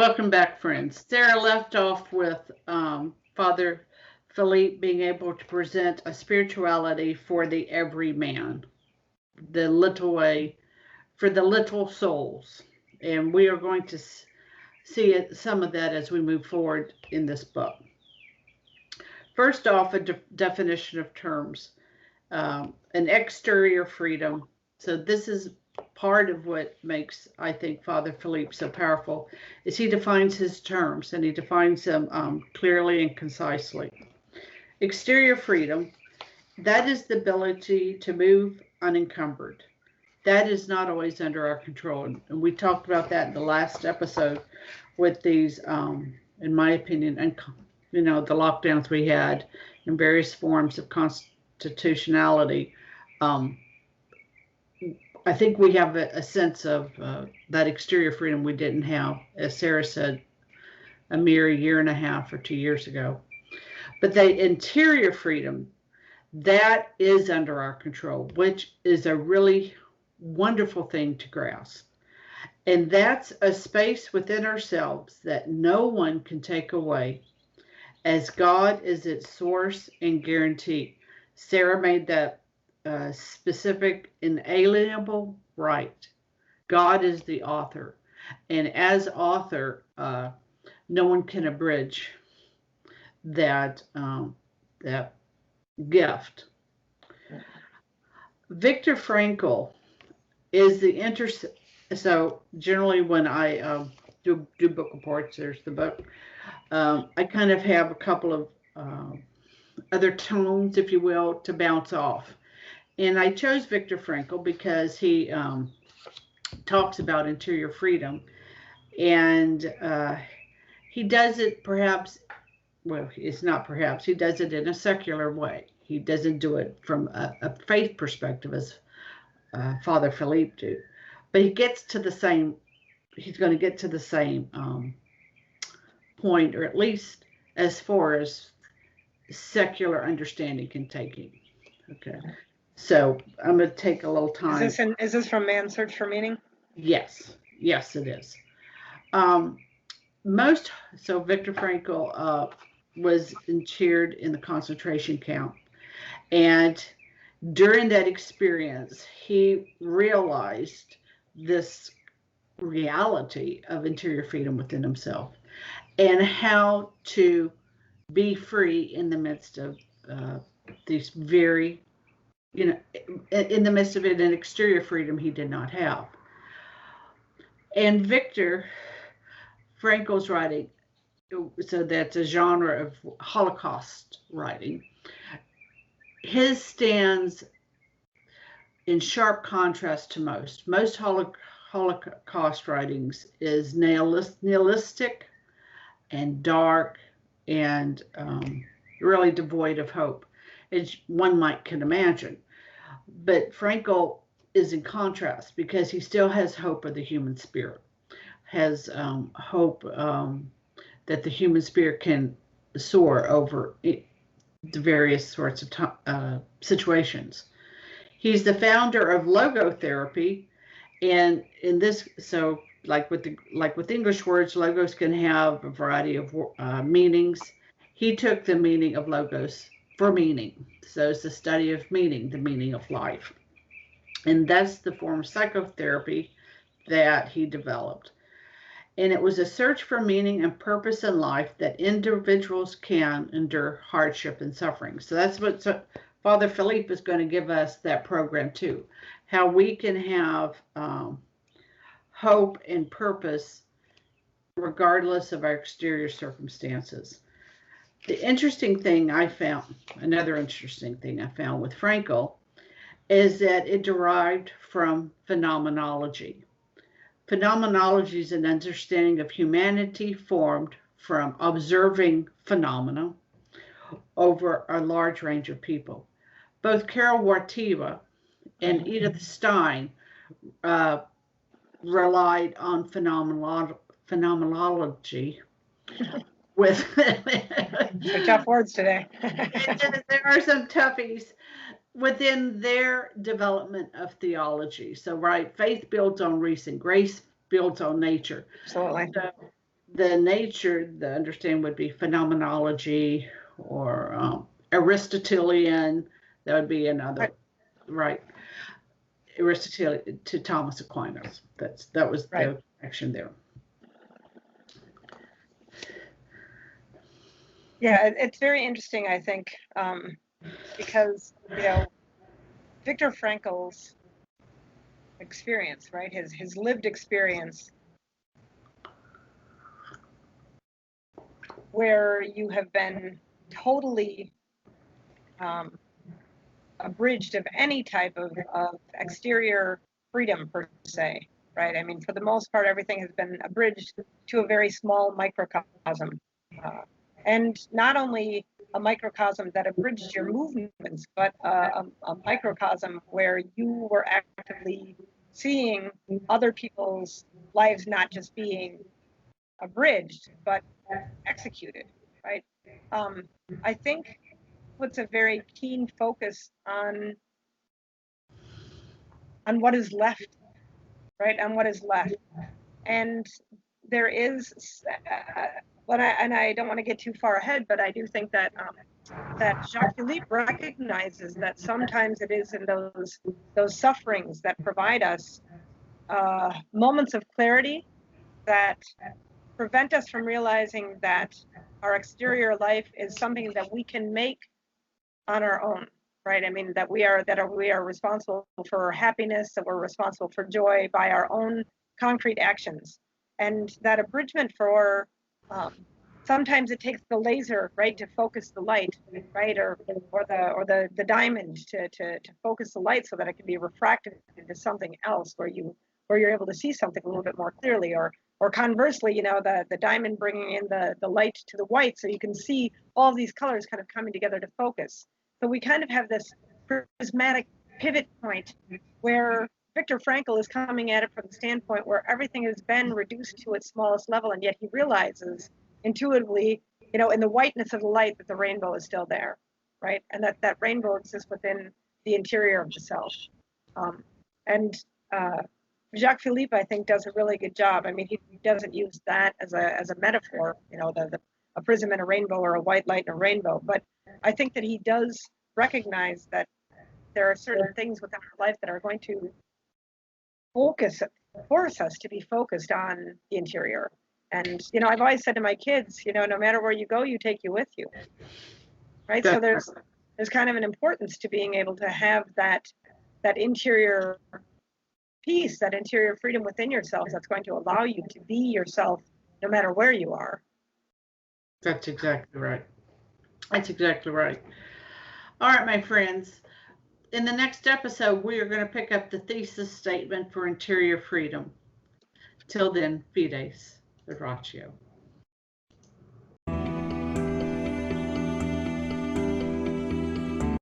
Welcome back, friends. Sarah left off with Father Philippe being able to present a spirituality for the everyman, the little way, for the little souls. And we are going to see some of that as we move forward in this book. First off, a definition of terms. An exterior freedom. So this is part of what makes, I think, Father Philippe so powerful, is he defines his terms, and he defines them clearly and concisely. Exterior freedom, that is the ability to move unencumbered. That is not always under our control. And we talked about that in the last episode with these, in my opinion, the lockdowns we had in various forms of constitutionality. I think we have a sense of that exterior freedom we didn't have, as Sarah said, a mere year and a half or 2 years ago. But the interior freedom, that is under our control, which is a really wonderful thing to grasp. And that's a space within ourselves that no one can take away, as God is its source and guarantee. Sarah made that specific, inalienable right. God is the author. And as author, no one can abridge that, that gift. Viktor Frankl is the so generally when I do book reports, there's the book. I kind of have a couple of other tones, if you will, to bounce off. And I chose Viktor Frankl because he talks about interior freedom. And he does it perhaps, well, it's not perhaps, he does it in a secular way. He doesn't do it from a faith perspective as Father Philippe do. But he gets to the same, he's going to get to the same point, or at least as far as secular understanding can take him. Okay. So I'm going to take a little time. Is this from Man's Search for Meaning? Yes. Yes, it is. So Viktor Frankl was cheered in the concentration camp. And during that experience, he realized this reality of interior freedom within himself and how to be free in the midst of these very, in the midst of it, an exterior freedom he did not have. And Viktor Frankl's writing, so that's a genre of Holocaust writing, his stands in sharp contrast to most Holocaust writings is nihilistic and dark and really devoid of hope, as one can imagine. But Frankl is in contrast because he still has hope of the human spirit, has hope that the human spirit can soar over the various sorts of situations. He's the founder of logotherapy, and in this, so like with English words, logos can have a variety of meanings. He took the meaning of logos for meaning. So it's the study of meaning, the meaning of life. And that's the form of psychotherapy that he developed. And it was a search for meaning and purpose in life that individuals can endure hardship and suffering. So that's what Father Philippe is going to give us, that program too. How we can have hope and purpose regardless of our exterior circumstances. The interesting thing I found, another interesting thing I found with Frankl, is that it derived from phenomenology. Phenomenology is an understanding of humanity formed from observing phenomena over a large range of people. Both Karol Wojtyła and Edith Stein relied on phenomenology with some tough words today. There are some toughies within their development of theology. So, right, faith builds on reason, grace builds on nature. Absolutely. So the nature, the understanding would be phenomenology or Aristotelian. That would be another, right? Aristotelian to Thomas Aquinas. That was Right. the connection there. Yeah, it's very interesting, I think, because, Viktor Frankl's experience, right? His lived experience, where you have been totally abridged of any type of exterior freedom per se, right? I mean, for the most part, everything has been abridged to a very small microcosm. And not only a microcosm that abridged your movements, but a microcosm where you were actively seeing other people's lives not just being abridged, but executed, right? I think puts a very keen focus on what is left, right? On what is left. And there is, and I don't want to get too far ahead, but I do think that that Jacques Philippe recognizes that sometimes it is in those sufferings that provide us moments of clarity that prevent us from realizing that our exterior life is something that we can make on our own, right? I mean, that we are responsible for happiness, that we're responsible for joy by our own concrete actions. And that abridgment for sometimes it takes the laser, right, to focus the light, right, or the diamond to focus the light so that it can be refracted into something else where you're able to see something a little bit more clearly, or conversely, the diamond bringing in the light to the white so you can see all these colors kind of coming together to focus. So we kind of have this prismatic pivot point where Viktor Frankl is coming at it from the standpoint where everything has been reduced to its smallest level, and yet he realizes intuitively, in the whiteness of the light, that the rainbow is still there, right? And that rainbow exists within the interior of the self. And Jacques Philippe, I think, does a really good job. I mean, he doesn't use that as a metaphor, a prism and a rainbow, or a white light and a rainbow, but I think that he does recognize that there are certain things within our life that are going to force us to be focused on the interior. And, I've always said to my kids, no matter where you go, you take you with you, right? So there's kind of an importance to being able to have that interior peace, that interior freedom within yourself that's going to allow you to be yourself no matter where you are. That's exactly right. That's exactly right. All right, my friends. In the next episode, we are going to pick up the thesis statement for interior freedom. Till then, fides, Ratio.